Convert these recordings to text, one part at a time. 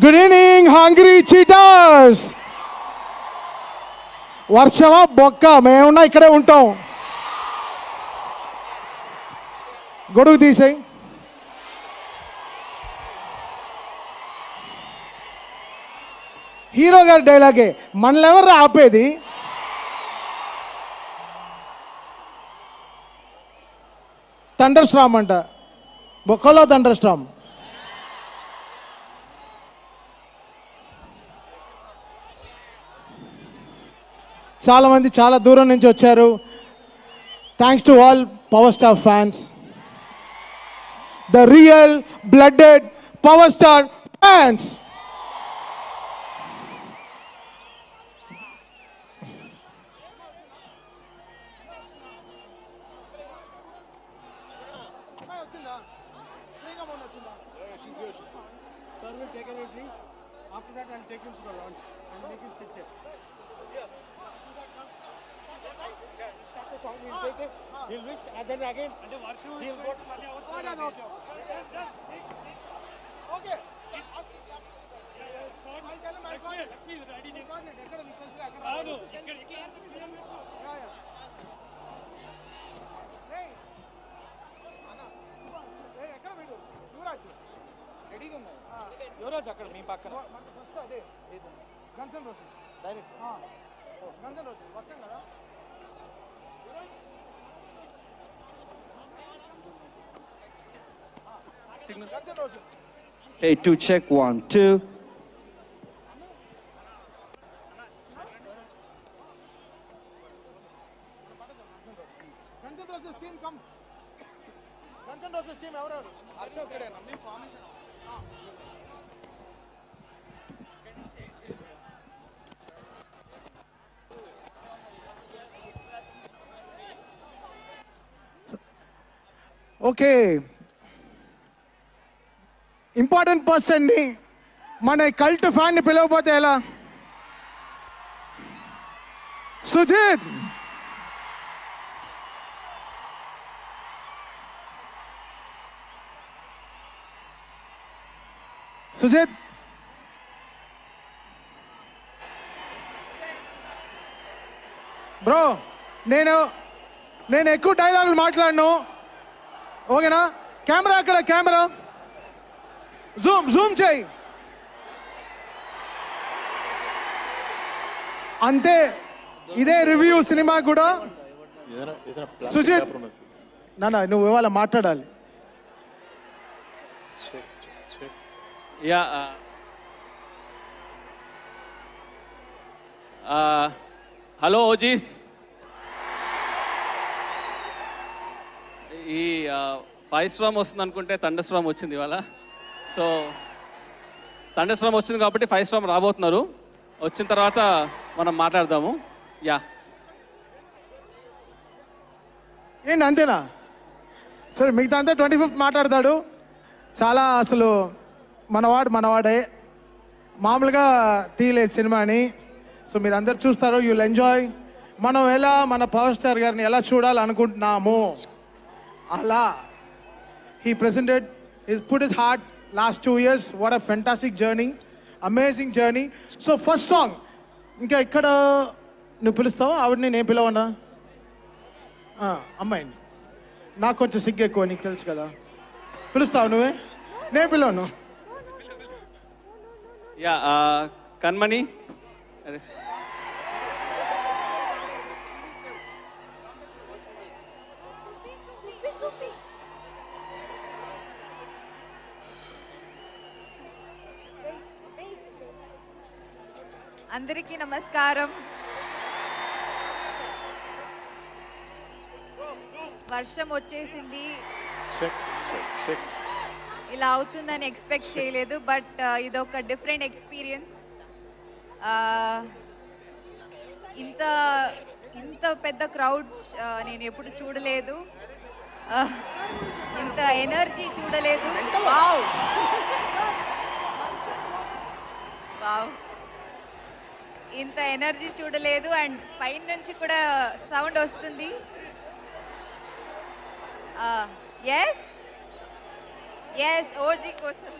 Good evening hungry cheaters. వర్షమా బొక్క, మేమున్నా ఇక్కడే ఉంటాం. గొడుగు తీసేయి. హీరో గారి డైలాగే, మనల్ని ఎవరు ఆపేది? థండర్ స్టార్మ్ అంట, బొక్కలో థండర్ స్టార్మ్. చాలామంది చాలా దూరం నుంచి వచ్చారు. Thanks to all power star fans, the real blooded power star fans. Sir will take an entry. After that, I'll take him to the launch and make him sit there. Start the song. He'll take it. He'll wish, and then again he'll go. Okay. Yuvraj అక్కడ మీ పక్కన first అదే guns and roses direct guns and roses వస్తాం కదా. Signal guns and roses. Hey, 2 check 1 2. Guns and roses team come. Guns and roses team ఎవరెవరు? హర్ష ఇక్కడేనా మీ formation? Okay, important పర్సన్ని మన cult ఫ్యాన్ని పిలవకపోతే ఎలా? Sujith. Sujith, bro, నేను ఎక్కువ డైలాగులు మాట్లాడను, ఓకేనా? కెమెరా అక్కడ, కెమెరా జూమ్ చేయి అంతే. ఇదే రివ్యూ సినిమా కూడా. సుజిత్ నాన్న, నువ్వు ఇవాళ మాట్లాడాలి. Yeah, hello OGs. ఈ 5 స్టార్మ్ వస్తుంది అనుకుంటే థండర్ స్టార్మ్ వచ్చింది ఇవాళ. సో థండర్ స్టార్మ్ వచ్చింది కాబట్టి 5 స్టార్మ్ రాబోతున్నారు. వచ్చిన తర్వాత మనం మాట్లాడదాము. యా, ఏంటి అంతేనా? సరే, మిగతా అంతా 25th మాట్లాడతాడు. చాలా అసలు మనవాడే, మామూలుగా తీయలేదు సినిమాని. సో మీరు అందరు చూస్తారు, యూల్ ఎంజాయ్. మనం ఎలా మన పవర్ స్టార్ గారిని ఎలా చూడాలనుకుంటున్నాము అలా he presented, he put his heart last 2 years. What a fantastic journey, amazing journey. So first song, ఇంకా ఇక్కడ నువ్వు పిలుస్తావా ఆవిడని? నేను పిలవనా? అమ్మాయిని. నాకు కొంచెం సిగ్గు ఎక్కువ, నీకు తెలుసు కదా. పిలుస్తావు నువ్వే, నేను పిలవను. యా, కన్మణి. అరే, అందరికీ నమస్కారం. వర్షం వచ్చేసింది, ఇలా అవుతుందని ఎక్స్పెక్ట్ చేయలేదు. బట్ ఇదొక డిఫరెంట్ ఎక్స్పీరియన్స్. ఇంత పెద్ద క్రౌడ్స్ నేను ఎప్పుడు చూడలేదు, ఇంత ఎనర్జీ చూడలేదు. వావ్ వావ్, ఇంత ఎనర్జీ చూడలేదు. అండ్ పైన నుంచి కూడా సౌండ్ వస్తుంది. ఎస్ ఓజీ కోసం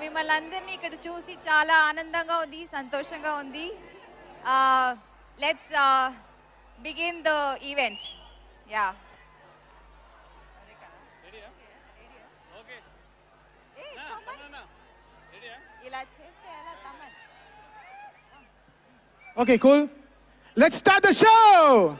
మిమ్మల్ని అందరినీ ఇక్కడ చూసి చాలా ఆనందంగా ఉంది, సంతోషంగా ఉంది. Let's begin the event. Yeah ఇలా చేస్తే ఎలా Thaman? Okay, cool. Let's start the show.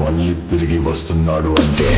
మళ్ళీ తిరిగి వస్తున్నాడు అంటే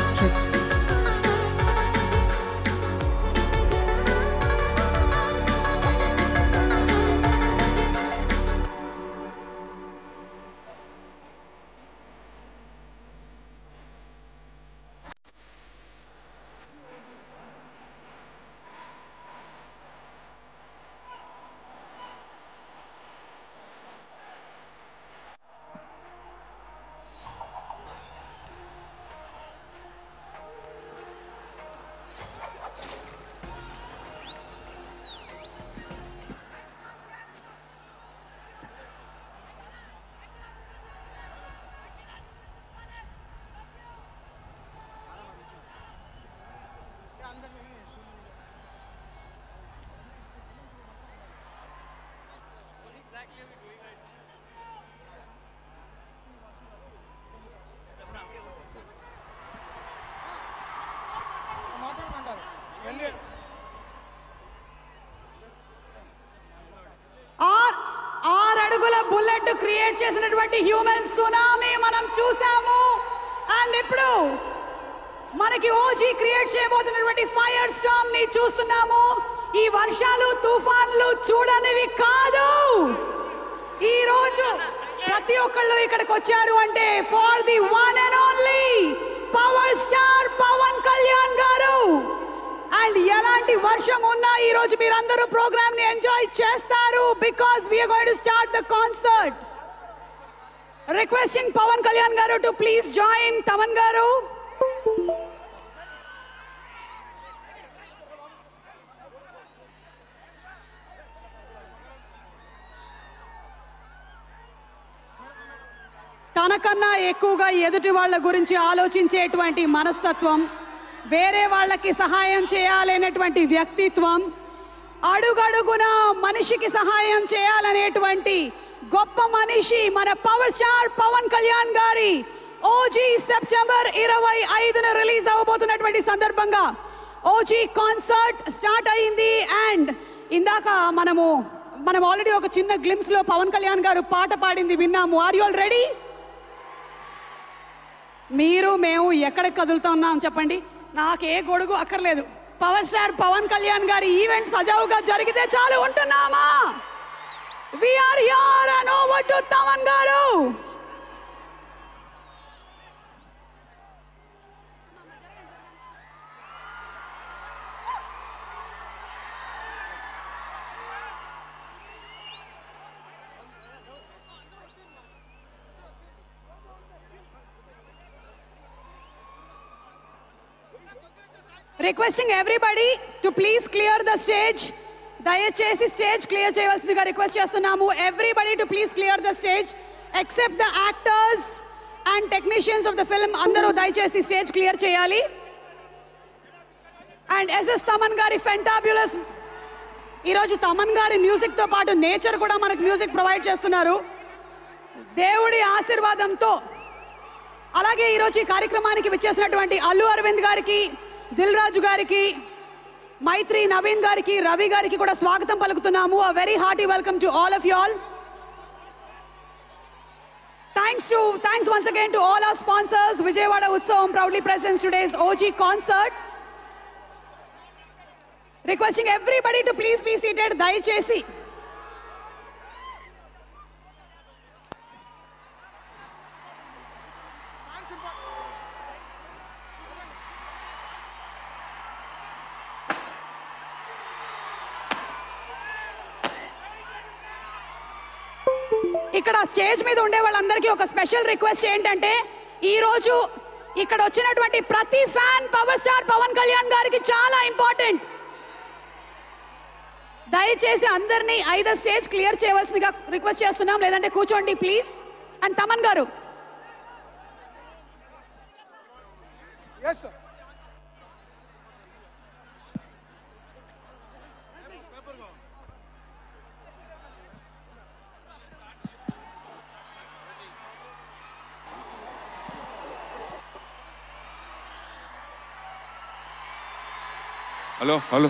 check. ఆరు అడుగుల బుల్లెట్ క్రియేట్ చేసినటువంటి హ్యూమన్ సునామీ మనం చూసాము. అండ్ ఇప్పుడు మనకి ఓజీ క్రియేట్ చేయబోతున్నటువంటి ఫైర్ స్టార్మ్ ని చూస్తున్నాము. ఈ వర్షాలు తుఫాన్లు చూడనివి కాదు. ఈ రోజు ప్రతి ఒక్కళ్ళు ఇక్కడికి వచ్చారు అంటే for the one and only power star Pawan Kalyan garu. And ఎలాంటి వర్షం ఉన్నా ఈ రోజు మీరందరూ ప్రోగ్రామ్ ని ఎంజాయ్ చేస్తారు because we are going to start the concert. Requesting Pavan Kalyan garu to please join. Thaman గారు తనకన్నా ఎక్కువగా ఎదుటి వాళ్ళ గురించి ఆలోచించేటువంటి మనస్తత్వం, వేరే వాళ్ళకి సహాయం చేయాలనేటువంటి వ్యక్తిత్వం, అడుగడుగున మనిషికి సహాయం చేయాలనేటువంటి గొప్ప మనిషి మన పవర్ స్టార్ పవన్ కళ్యాణ్ గారి ఓజీ సెప్టెంబర్ 25న రిలీజ్ అవబోతున్నటువంటి సందర్భంగా ఓజీ కాన్సర్ట్ స్టార్ట్ అయింది. అండ్ ఇందాక మనం ఆల్రెడీ ఒక చిన్న గ్లిమ్స్ లో పవన్ కళ్యాణ్ గారు పాట పాడింది విన్నాము. Are you all ready? మీరు మేము ఎక్కడికి కదులుతున్నాం చెప్పండి, నాకే గొడుగు అక్కర్లేదు. పవర్ స్టార్ పవన్ కళ్యాణ్ గారి ఈవెంట్ సజావుగా జరిగితే చాలు ఉంటున్నామా? We are here and over to Thaman garu. Requesting everybody to please clear the stage. దయచేసి స్టేజ్ క్లియర్ చేయవలసిందిగా రిక్వెస్ట్ చేస్తున్నాము. Everybody to please clear the stage except the actors and technicians of the film. అందరూ దయచేసి stage క్లియర్ చేయాలి. And SS Thaman గారి fantabulous, ఈరోజు తమన్ గారి మ్యూజిక్తో పాటు నేచర్ కూడా మనకు మ్యూజిక్ ప్రొవైడ్ చేస్తున్నారు. దేవుడి ఆశీర్వాదంతో అలాగే ఈరోజు ఈ కార్యక్రమానికి విచ్చేసినటువంటి అల్లు అరవింద్ గారికి, దిల్ రాజు గారికి, మైత్రి నవీన్ గారికి, రవి గారికి కూడా స్వాగతం పలుకుతున్నాము. A very hearty welcome to all of you all. Thanks once again to all our sponsors. Vijayawada Utsavam proudly presents today's OG concert. Requesting everybody to please be seated. దయచేసి ఇక్కడ స్టేజ్ మీద ఉండే వాళ్ళందరికీ ఒక స్పెషల్ రిక్వెస్ట్ ఏంటంటే, ఈ రోజు ఇక్కడ వచ్చినటువంటి ప్రతి fan power star Pawan Kalyan గారికి చాలా ఇంపార్టెంట్. దయచేసి అందరినీ ఐదర్ స్టేజ్ క్లియర్ చేయవలసిందిగా రిక్వెస్ట్ చేస్తున్నాం, లేదంటే కూర్చోండి please. And Thaman garu hello hello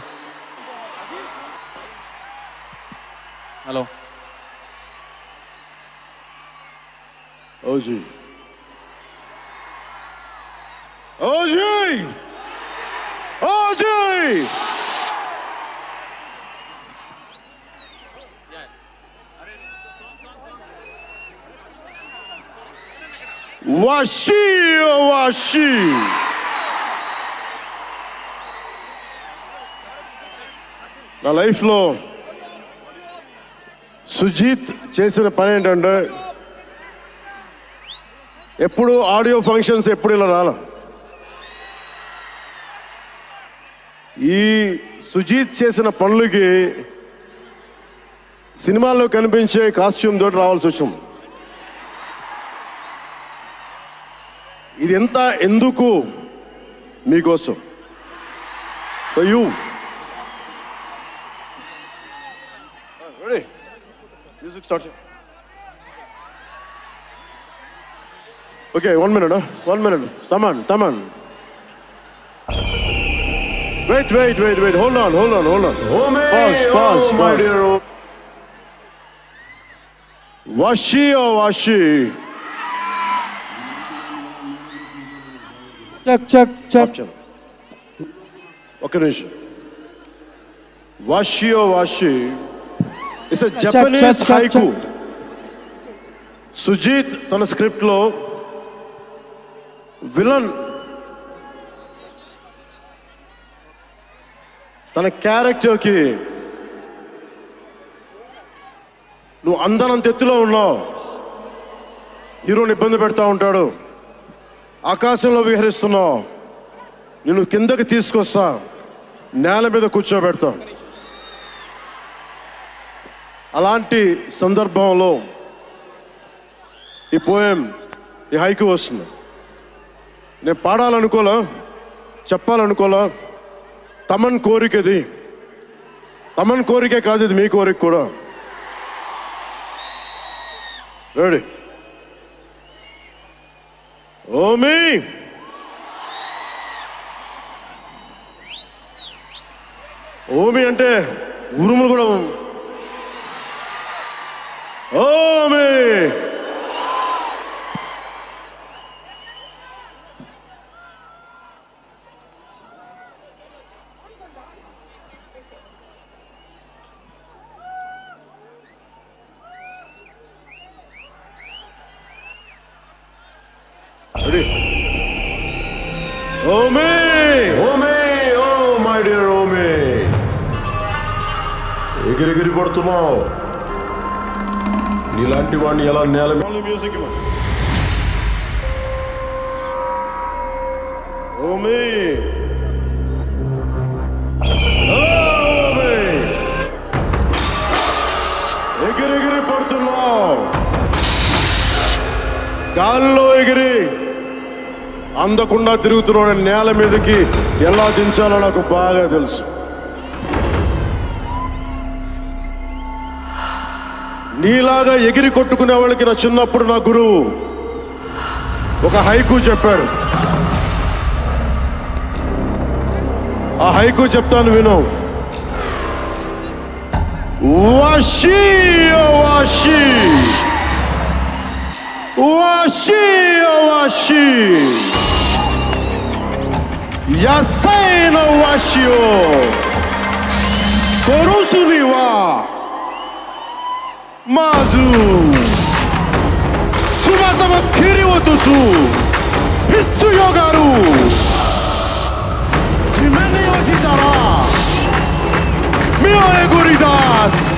hello OG OG OG వాషి వాషి నా లైఫ్లో సుజీత్ చేసిన పని ఏంటంటే ఎప్పుడు ఆడియో ఫంక్షన్స్ ఎప్పుడు ఇలా రాల. ఈ సుజీత్ చేసిన పనులకి సినిమాల్లో కనిపించే కాస్ట్యూమ్ తోటి రావాల్సి వచ్చింది. ఇది ఎంత ఎందుకు మీకోసం you ready music start. Okay 1 minute. Taman. Wait. Hold on. Pause. Washi or washi? Check. Okay, Nish. Washi or washi? It's a Japanese haiku. Sujit tana script lo villain తన క్యారెక్టర్కి నువ్వు అందనంత ఎత్తులో ఉన్నావు, హీరోని ఇబ్బంది పెడతా ఉంటాడు, ఆకాశంలో విహరిస్తున్నావు, నిన్ను కిందకి తీసుకొస్తా, నేల మీద కూర్చోబెడతా. అలాంటి సందర్భంలో ఈ పోయం ఈ హైకు వస్తుంది. నేను పాడాలనుకోలా, చెప్పాలనుకోలా. తమన్ కోరికది, తమన్ కోరికే కాదు, ఇది మీ కోరిక కూడా. రెడీ? ఓమి ఓమి అంటే ఉరుములు కూడా. Omi Ready? Omi! Oh my dear Omi! ఎగిరి పడుతున్నావు. నీలాంటి వాడిని ఎలా నేల మ్యూజిక్ ఓమి ఎగిరి పడుతున్నావు. గాల్లో ఎగిరి అందకుండా తిరుగుతున్నాడు. నేల మీదకి ఎలా దించాలో నాకు బాగా తెలుసు. నీలాగా ఎగిరి కొట్టుకునే వాళ్ళకి నా చిన్నప్పుడు నా గురువు ఒక హైకు చెప్పాడు. ఆ హైకు చెప్తాను విను. Vashi Vashi Vashi Vashi Yasai no washio Korusuri wa Mazu Tsubasa mo kiri otosu Hitsu yogaru Jimen ni yoshitara Mi o eguridasu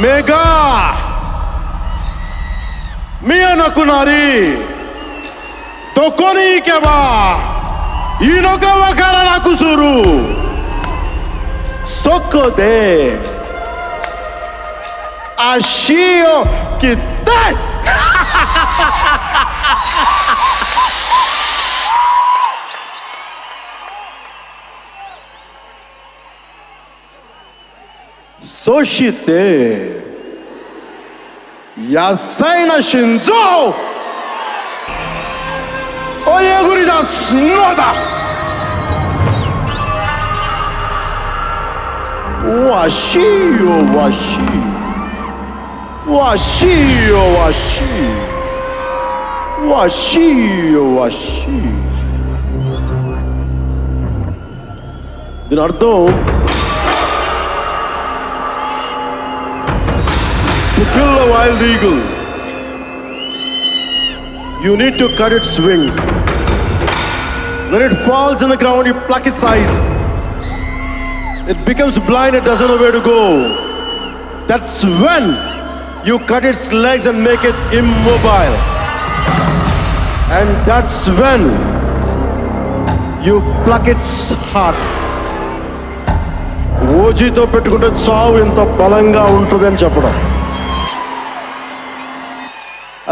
Mega Mia nakunari Dokoni ikeba ino ga wakaranaku suru Soko de ashi o kitai Soshite Yasai na shinzo Oyeguridasu noda Washi o washi Washi o washi వషీ వషీ. దీని అర్థం to kill a wild eagle, you need to cut its wings. When it falls in the ground, you pluck its eyes. It becomes blind, it doesn't know where to go. That's when you cut its legs and make it immobile. And that's when you pluck its heart. ఓజీతో పెట్టుకుంటే చావు ఇంత బలంగా ఉంటుందని చెప్పడం.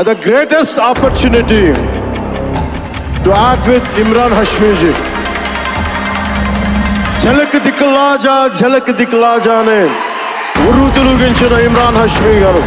The greatest opportunity to act with Imran Hashmi ji. झलक दिखला जा ने उर्रू तिलुगिंచిన ఇమ్రాన్ హష్మీ గారు.